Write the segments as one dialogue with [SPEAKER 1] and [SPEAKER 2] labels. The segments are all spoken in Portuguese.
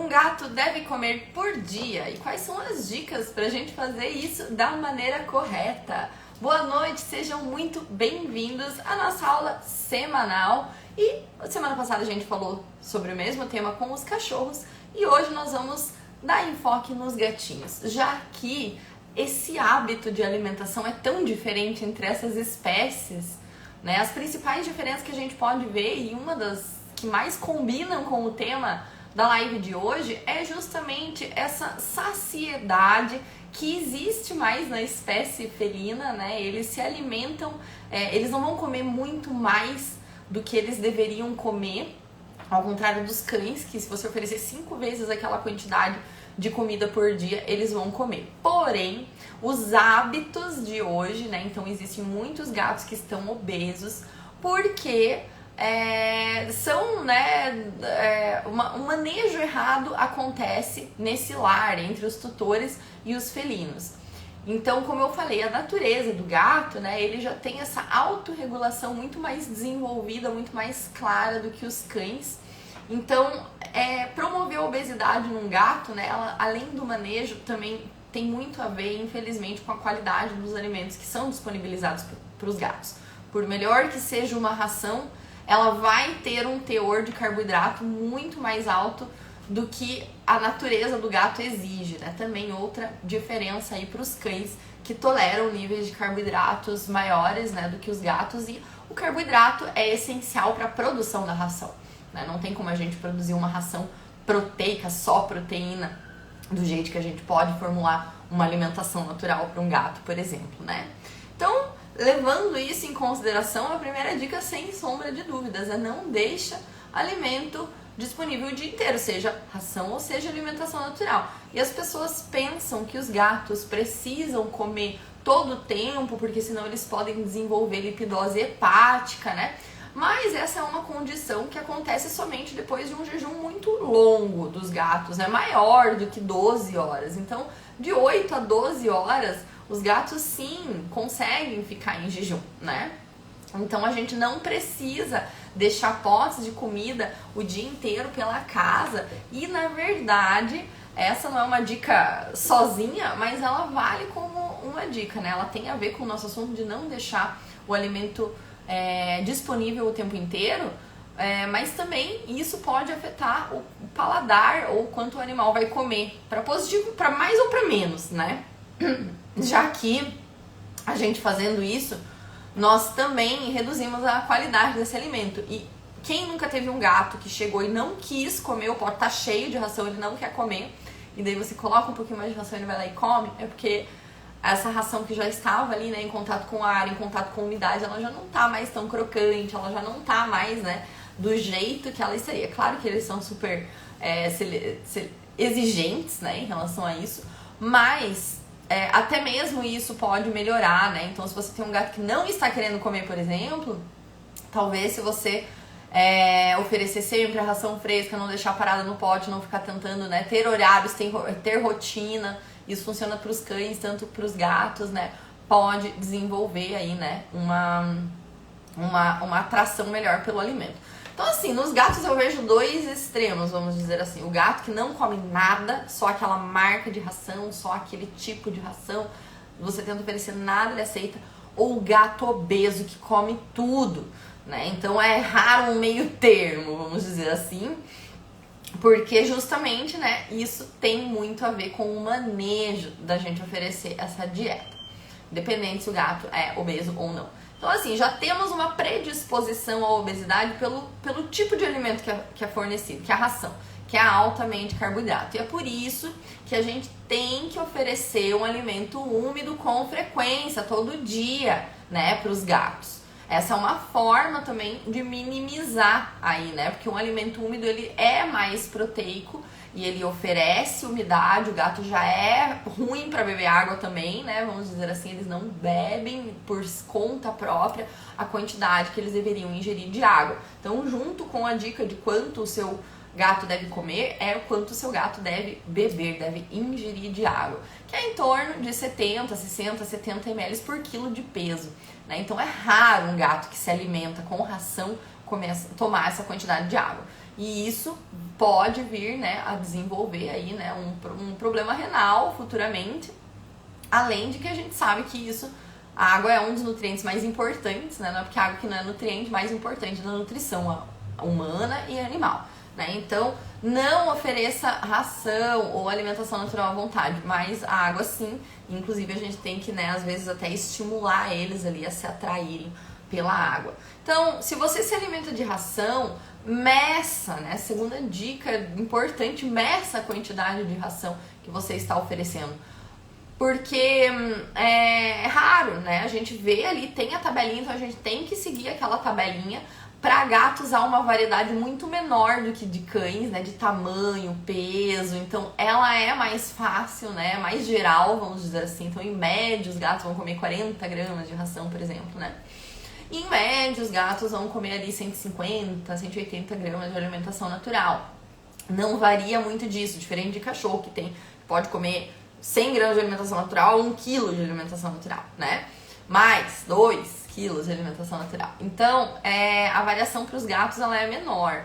[SPEAKER 1] um gato deve comer por dia? E quais são as dicas para a gente fazer isso da maneira correta? Boa noite, sejam muito bem-vindos à nossa aula semanal. E semana passada a gente falou sobre o mesmo tema com os cachorros e hoje nós vamos dar enfoque nos gatinhos, já que esse hábito de alimentação é tão diferente entre essas espécies, né? As principais diferenças que a gente pode ver, e uma das que mais combinam com o tema da live de hoje, é justamente essa saciedade que existe mais na espécie felina, né? Eles se alimentam, eles não vão comer muito mais do que eles deveriam comer, ao contrário dos cães, que se você oferecer 5 vezes aquela quantidade de comida por dia, eles vão comer. Porém, os hábitos de hoje, né? Então existem muitos gatos que estão obesos porque um manejo errado acontece nesse lar entre os tutores e os felinos. Então, como eu falei, a natureza do gato, né, ele já tem essa autorregulação muito mais desenvolvida, muito mais clara do que os cães. Então, promover a obesidade num gato, né, além do manejo, também tem muito a ver, infelizmente, com a qualidade dos alimentos que são disponibilizados para os gatos. Por melhor que seja uma ração, ela vai ter um teor de carboidrato muito mais alto do que a natureza do gato exige, né? Também outra diferença aí para os cães, que toleram níveis de carboidratos maiores, né, do que os gatos, e o carboidrato é essencial para a produção da ração, né? Não tem como a gente produzir uma ração proteica, só proteína, do jeito que a gente pode formular uma alimentação natural para um gato, por exemplo, né? Então, levando isso em consideração, a primeira dica, sem sombra de dúvidas, é não deixa alimento disponível o dia inteiro, seja ração ou seja alimentação natural. E as pessoas pensam que os gatos precisam comer todo o tempo, porque senão eles podem desenvolver lipidose hepática, né? Mas essa é uma condição que acontece somente depois de um jejum muito longo dos gatos, né? Maior do que 12 horas. Então, de 8 a 12 horas, os gatos sim conseguem ficar em jejum, né? Então a gente não precisa deixar potes de comida o dia inteiro pela casa. E na verdade, essa não é uma dica sozinha, mas ela vale como uma dica, né? Ela tem a ver com o nosso assunto de não deixar o alimento disponível o tempo inteiro, mas também isso pode afetar o paladar ou quanto o animal vai comer, para positivo, para mais ou para menos, né? Já que a gente fazendo isso, nós também reduzimos a qualidade desse alimento. E quem nunca teve um gato que chegou e não quis comer, o pote tá cheio de ração, ele não quer comer, e daí você coloca um pouquinho mais de ração e ele vai lá e come, é porque essa ração que já estava ali, né, em contato com o ar, em contato com a umidade, ela já não tá mais tão crocante, ela já não tá mais, né, do jeito que ela estaria. Claro que eles são super exigentes, né, em relação a isso, mas até mesmo isso pode melhorar, né? Então, se você tem um gato que não está querendo comer, por exemplo, talvez se você oferecer sempre a ração fresca, não deixar parada no pote, não ficar tentando, né, ter horários, ter rotina, isso funciona para os cães, tanto para os gatos, né? Pode desenvolver aí, né, uma atração melhor pelo alimento. Então, assim, nos gatos eu vejo 2 extremos, vamos dizer assim. O gato que não come nada, só aquela marca de ração, só aquele tipo de ração, você tenta oferecer nada, ele aceita. Ou o gato obeso que come tudo, né? Então é raro um meio termo, vamos dizer assim, porque justamente, né, isso tem muito a ver com o manejo da gente oferecer essa dieta, independente se o gato é obeso ou não. Então, assim, já temos uma predisposição à obesidade pelo tipo de alimento que é fornecido, que é a ração, que é altamente carboidrato. E é por isso que a gente tem que oferecer um alimento úmido com frequência, todo dia, né, para os gatos. Essa é uma forma também de minimizar aí, né, porque um alimento úmido, ele é mais proteico e ele oferece umidade, o gato já é ruim para beber água também, né? Vamos dizer assim, eles não bebem por conta própria a quantidade que eles deveriam ingerir de água. Então, junto com a dica de quanto o seu gato deve comer, é o quanto o seu gato deve beber, deve ingerir de água, que é em torno de 70, 60, 70 ml por quilo de peso, né? Então, é raro um gato que se alimenta com ração tomar essa quantidade de água. e isso pode vir, né, a desenvolver aí, né, um problema renal futuramente, além de que a gente sabe que isso, a água é um dos nutrientes mais importantes, né, não é porque a água que não é nutriente mais importante na nutrição humana e animal, né, então não ofereça ração ou alimentação natural à vontade, mas a água sim, inclusive a gente tem que, né, às vezes até estimular eles ali a se atraírem pela água. Então, se você se alimenta de ração, meça, né? Segunda dica importante, meça a quantidade de ração que você está oferecendo. Porque é raro, né? A gente vê ali, tem a tabelinha, então a gente tem que seguir aquela tabelinha. Para gatos há uma variedade muito menor do que de cães, né? De tamanho, peso, então ela é mais fácil, né? Mais geral, vamos dizer assim. Então, em média, os gatos vão comer 40 gramas de ração, por exemplo, né? E, em média, os gatos vão comer ali 150, 180 gramas de alimentação natural. Não varia muito disso, diferente de cachorro, que pode comer 100 gramas de alimentação natural, 1 quilo de alimentação natural, né? Mais 2 quilos de alimentação natural. Então, a variação para os gatos ela é menor.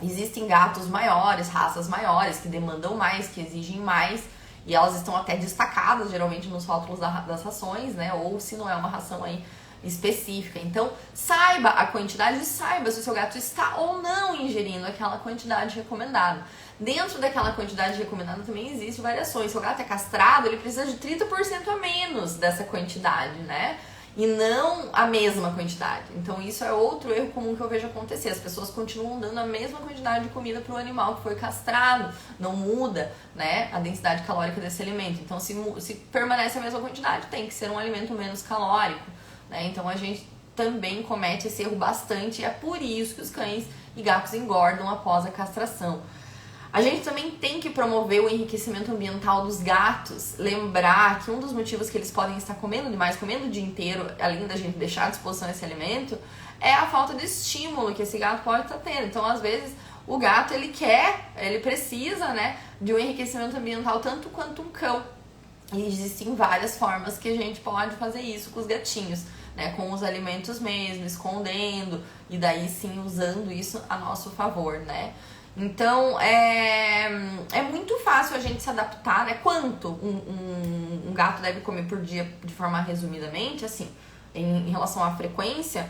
[SPEAKER 1] Existem gatos maiores, raças maiores, que demandam mais, que exigem mais, e elas estão até destacadas, geralmente, nos rótulos das rações, né? Ou se não é uma ração aí específica. Então, saiba a quantidade e saiba se o seu gato está ou não ingerindo aquela quantidade recomendada. Dentro daquela quantidade recomendada também existem variações. Se o gato é castrado, ele precisa de 30% a menos dessa quantidade, né? E não a mesma quantidade. Então isso é outro erro comum que eu vejo acontecer. As pessoas continuam dando a mesma quantidade de comida para o animal que foi castrado. Não muda, né, a densidade calórica desse alimento. Então se permanece a mesma quantidade, tem que ser um alimento menos calórico, né? Então a gente também comete esse erro bastante. E é por isso que os cães e gatos engordam após a castração. A gente também tem que promover o enriquecimento ambiental dos gatos. Lembrar que um dos motivos que eles podem estar comendo demais, comendo o dia inteiro, além da gente deixar à disposição esse alimento, é a falta de estímulo que esse gato pode estar tendo. Então, às vezes, o gato, ele precisa, né, de um enriquecimento ambiental tanto quanto um cão. E existem várias formas que a gente pode fazer isso com os gatinhos, né, com os alimentos mesmo, escondendo, e daí sim usando isso a nosso favor, né. Então, é muito fácil a gente se adaptar, né? Quanto um gato deve comer por dia, de forma resumidamente, assim, em relação à frequência,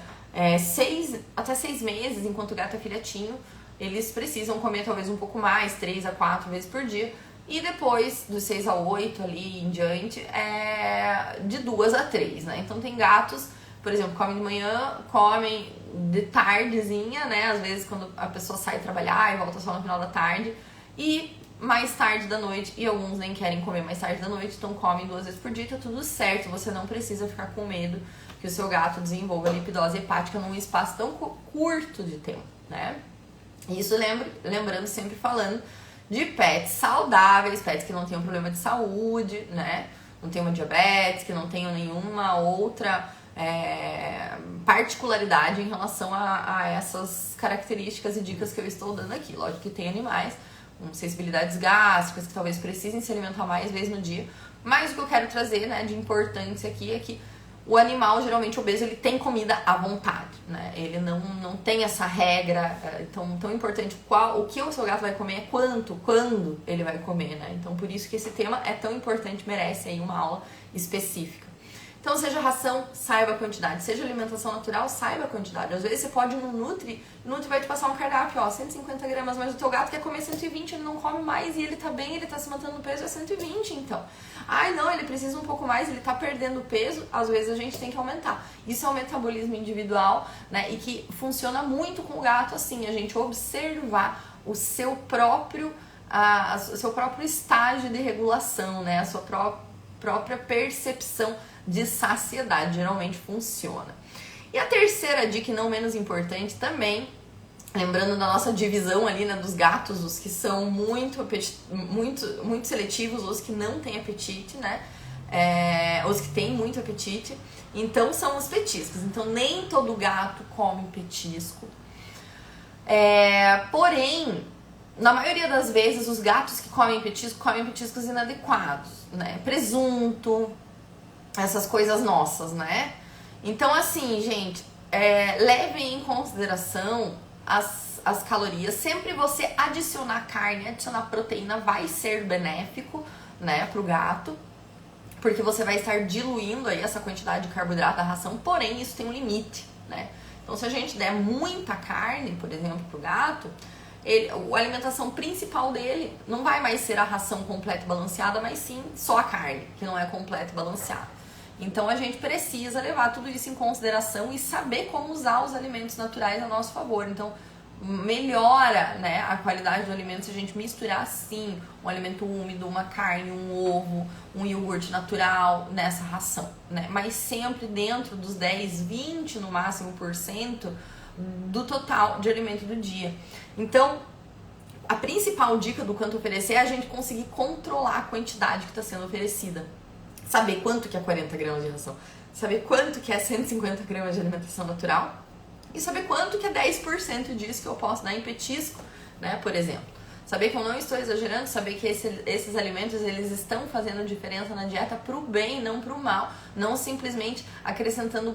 [SPEAKER 1] 6 até 6 meses, enquanto o gato é filhotinho, eles precisam comer talvez um pouco mais, 3 a 4 vezes por dia. E depois, dos 6 a 8 ali em diante, de 2 a 3, né? Então, tem gatos, por exemplo, comem de manhã, comem de tardezinha, né? Às vezes quando a pessoa sai trabalhar e volta só no final da tarde. E mais tarde da noite, e alguns nem querem comer mais tarde da noite, então comem 2 vezes por dia, tá tudo certo. Você não precisa ficar com medo que o seu gato desenvolva lipidose hepática num espaço tão curto de tempo, né? Isso lembrando, sempre falando de pets saudáveis, pets que não tenham problema de saúde, né? Não tenham uma diabetes, que não tenham nenhuma outra particularidade em relação a essas características e dicas que eu estou dando aqui. Lógico que tem animais com sensibilidades gástricas que talvez precisem se alimentar mais vezes no dia, mas o que eu quero trazer, né, de importância aqui é que o animal, geralmente obeso, ele tem comida à vontade, né? Ele não tem essa regra tão importante. O que o seu gato vai comer é quando ele vai comer, né? Então, por isso que esse tema é tão importante, merece aí uma aula específica. Então, seja ração, saiba a quantidade. Seja alimentação natural, saiba a quantidade. Às vezes você pode ir no Nutri, o Nutri vai te passar um cardápio, 150 gramas, mas o teu gato quer comer 120, ele não come mais e ele tá bem, ele tá se mantendo no peso, é 120, então. Ai, não, ele precisa um pouco mais, ele tá perdendo peso, às vezes a gente tem que aumentar. Isso é um metabolismo individual, né, e que funciona muito com o gato, assim, a gente observar o seu próprio estágio de regulação, né, a sua própria percepção de saciedade, geralmente funciona. E a terceira dica, não menos importante também, lembrando da nossa divisão ali, né, dos gatos, os que são muito seletivos, os que não têm apetite, né, os que têm muito apetite, então são os petiscos. Então nem todo gato come petisco, porém, na maioria das vezes, os gatos que comem petiscos inadequados, né, presunto, essas coisas nossas, né? Então, assim, gente, levem em consideração as calorias. Sempre você adicionar carne, adicionar proteína vai ser benéfico, né, pro gato, porque você vai estar diluindo aí essa quantidade de carboidrato da ração, porém isso tem um limite, né? Então se a gente der muita carne, por exemplo, pro gato, a alimentação principal dele não vai mais ser a ração completa e balanceada, mas sim só a carne, que não é completa e balanceada. Então a gente precisa levar tudo isso em consideração e saber como usar os alimentos naturais a nosso favor. Então melhora, né, a qualidade do alimento se a gente misturar sim um alimento úmido, uma carne, um ovo, um iogurte natural nessa ração, né? Mas sempre dentro dos 10, 20 no máximo % do total de alimento do dia. Então a principal dica do quanto oferecer é a gente conseguir controlar a quantidade que está sendo oferecida. Saber quanto que é 40 gramas de ração, saber quanto que é 150 gramas de alimentação natural e saber quanto que é 10% disso que eu posso dar em petisco, né, por exemplo. Saber que eu não estou exagerando, saber que esses alimentos eles estão fazendo diferença na dieta pro bem, não pro mal, não simplesmente acrescentando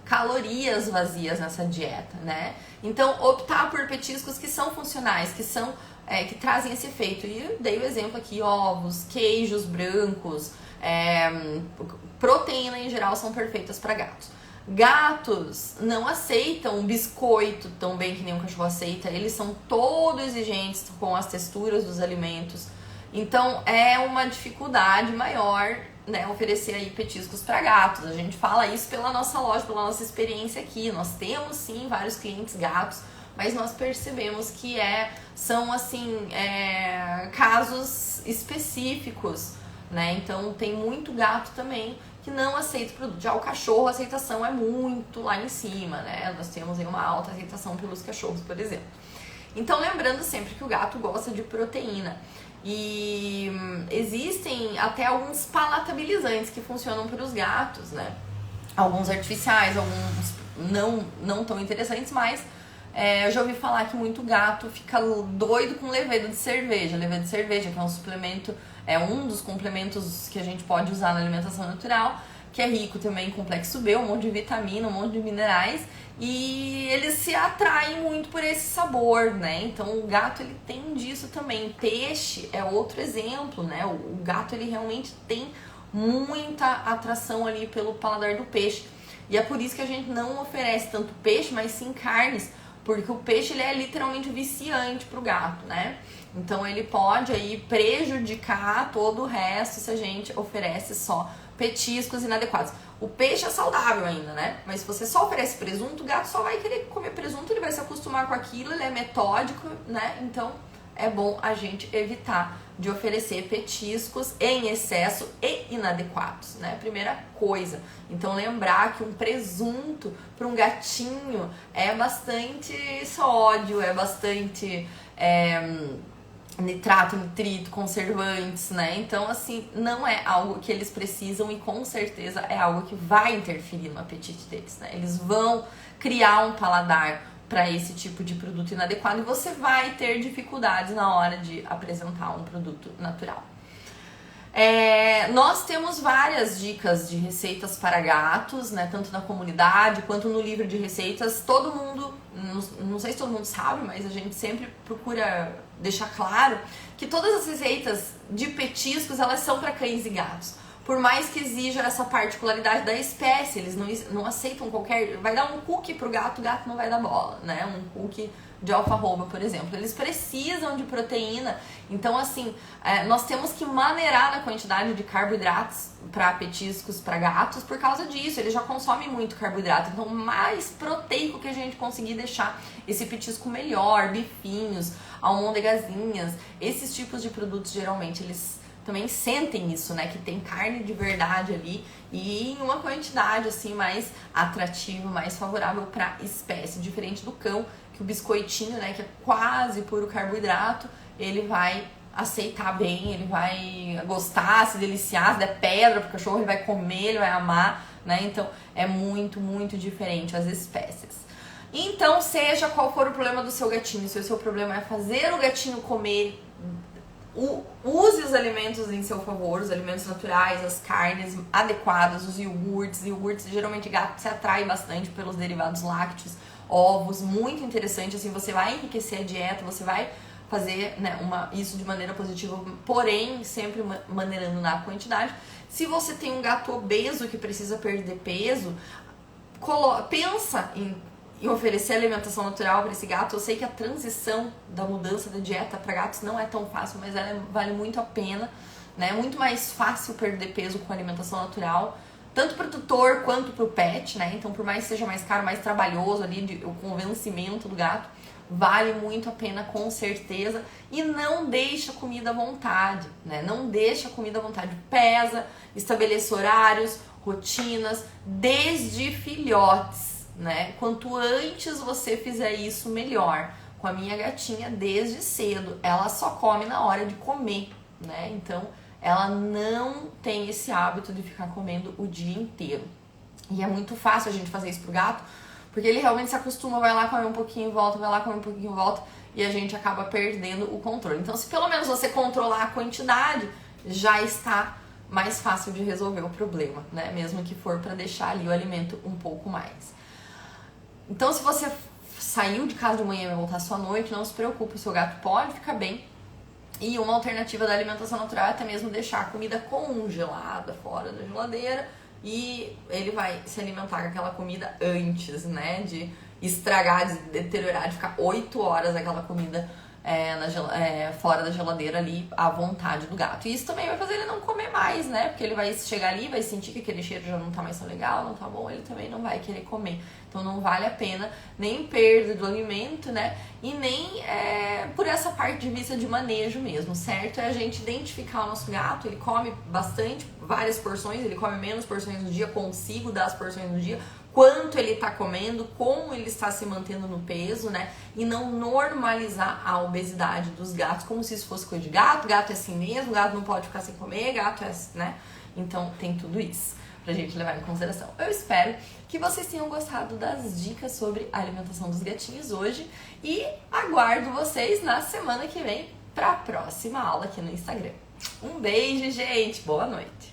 [SPEAKER 1] calorias vazias nessa dieta, né? Então, optar por petiscos que são funcionais, que trazem esse efeito. E eu dei o exemplo aqui, ovos, queijos brancos, proteína em geral são perfeitas para gatos. Gatos não aceitam biscoito tão bem que nem um cachorro aceita, eles são todos exigentes com as texturas dos alimentos, então é uma dificuldade maior, né, oferecer aí petiscos para gatos. A gente fala isso pela nossa loja, pela nossa experiência aqui, nós temos sim vários clientes gatos, mas nós percebemos que são assim, casos específicos, né? Então tem muito gato também que não aceita o produto. Já o cachorro, a aceitação é muito lá em cima, né? Nós temos aí uma alta aceitação pelos cachorros, por exemplo. Então lembrando sempre que o gato gosta de proteína. E existem até alguns palatabilizantes que funcionam para os gatos, né? Alguns artificiais, alguns não tão interessantes, mas eu já ouvi falar que muito gato fica doido com levedo de cerveja. Levedo de cerveja, que é um suplemento, é um dos complementos que a gente pode usar na alimentação natural, que é rico também em complexo B, um monte de vitamina, um monte de minerais, e eles se atraem muito por esse sabor, né? Então o gato ele tem disso também. Peixe é outro exemplo, né? O gato ele realmente tem muita atração ali pelo paladar do peixe. E é por isso que a gente não oferece tanto peixe, mas sim carnes, porque o peixe ele é literalmente viciante pro gato, né? Então ele pode aí prejudicar todo o resto se a gente oferece só petiscos inadequados. O peixe é saudável ainda, né? Mas se você só oferece presunto, o gato só vai querer comer presunto, ele vai se acostumar com aquilo, ele é metódico, né? Então é bom a gente evitar de oferecer petiscos em excesso e inadequados, né? Primeira coisa. Então lembrar que um presunto para um gatinho é bastante sódio, é bastante nitrato, nitrito, conservantes, né? Então assim, não é algo que eles precisam e com certeza é algo que vai interferir no apetite deles, né? Eles vão criar um paladar para esse tipo de produto inadequado e você vai ter dificuldades na hora de apresentar um produto natural. Nós temos várias dicas de receitas para gatos, né, tanto na comunidade quanto no livro de receitas. Todo mundo, não sei se todo mundo sabe, mas a gente sempre procura deixar claro que todas as receitas de petiscos elas são para cães e gatos. Por mais que exija essa particularidade da espécie, eles não aceitam qualquer... Vai dar um cookie pro gato, o gato não vai dar bola, né? Um cookie de alfarroba, por exemplo. Eles precisam de proteína. Então, assim, nós temos que maneirar na quantidade de carboidratos para petiscos para gatos por causa disso. Eles já consomem muito carboidrato. Então, mais proteico que a gente conseguir deixar esse petisco melhor, bifinhos, almôndegazinhas, esses tipos de produtos, geralmente, eles também sentem isso, né? Que tem carne de verdade ali e em uma quantidade assim mais atrativa, mais favorável para a espécie, diferente do cão, que o biscoitinho, né, que é quase puro carboidrato, ele vai aceitar bem, ele vai gostar, se deliciar, se der pedra pro cachorro, ele vai comer, ele vai amar, né? Então é muito, muito diferente as espécies. Então, seja qual for o problema do seu gatinho, se o seu problema é fazer o gatinho comer, use os alimentos em seu favor, os alimentos naturais, as carnes adequadas, os iogurtes. Geralmente gato se atrai bastante pelos derivados lácteos. ovos, muito interessante, assim, você vai enriquecer a dieta, você vai fazer, né, isso de maneira positiva, porém sempre maneirando na quantidade. Se você tem um gato obeso que precisa perder peso, pensa em oferecer alimentação natural para esse gato. Eu sei que a transição da mudança da dieta para gatos não é tão fácil, mas ela vale muito a pena, né? É muito mais fácil perder peso com alimentação natural, tanto para o tutor quanto para o pet, né? Então, por mais que seja mais caro, mais trabalhoso ali, o convencimento do gato, vale muito a pena, com certeza. E não deixa a comida à vontade, né? Não deixa a comida à vontade. Pesa, estabeleça horários, rotinas, desde filhotes, né? Quanto antes você fizer isso, melhor. Com a minha gatinha, desde cedo, ela só come na hora de comer, né? Então, ela não tem esse hábito de ficar comendo o dia inteiro. E é muito fácil a gente fazer isso pro gato, porque ele realmente se acostuma, vai lá comer um pouquinho e volta, vai lá comer um pouquinho e volta, e a gente acaba perdendo o controle. Então, se pelo menos você controlar a quantidade, já está mais fácil de resolver o problema, né? Mesmo que for para deixar ali o alimento um pouco mais. Então, se você saiu de casa de manhã e vai voltar só à noite, não se preocupe, o seu gato pode ficar bem. E uma alternativa da alimentação natural é até mesmo deixar a comida congelada fora da geladeira e ele vai se alimentar com aquela comida antes, né? De estragar, de deteriorar, de ficar 8 horas aquela comida fora da geladeira ali à vontade do gato. E isso também vai fazer ele não comer mais, né? Porque ele vai chegar ali, vai sentir que aquele cheiro já não tá mais tão legal, não tá bom, ele também não vai querer comer. Então não vale a pena nem perda do alimento, né? E nem por essa parte de vista de manejo mesmo, certo? É a gente identificar o nosso gato, ele come bastante, várias porções, ele come menos porções no dia, consigo dar as porções no dia, quanto ele está comendo, como ele está se mantendo no peso, né? E não normalizar a obesidade dos gatos como se isso fosse coisa de gato. Gato é assim mesmo, gato não pode ficar sem comer, gato é, né? Então tem tudo isso pra gente levar em consideração. Eu espero que vocês tenham gostado das dicas sobre a alimentação dos gatinhos hoje e aguardo vocês na semana que vem para a próxima aula aqui no Instagram. Um beijo, gente! Boa noite!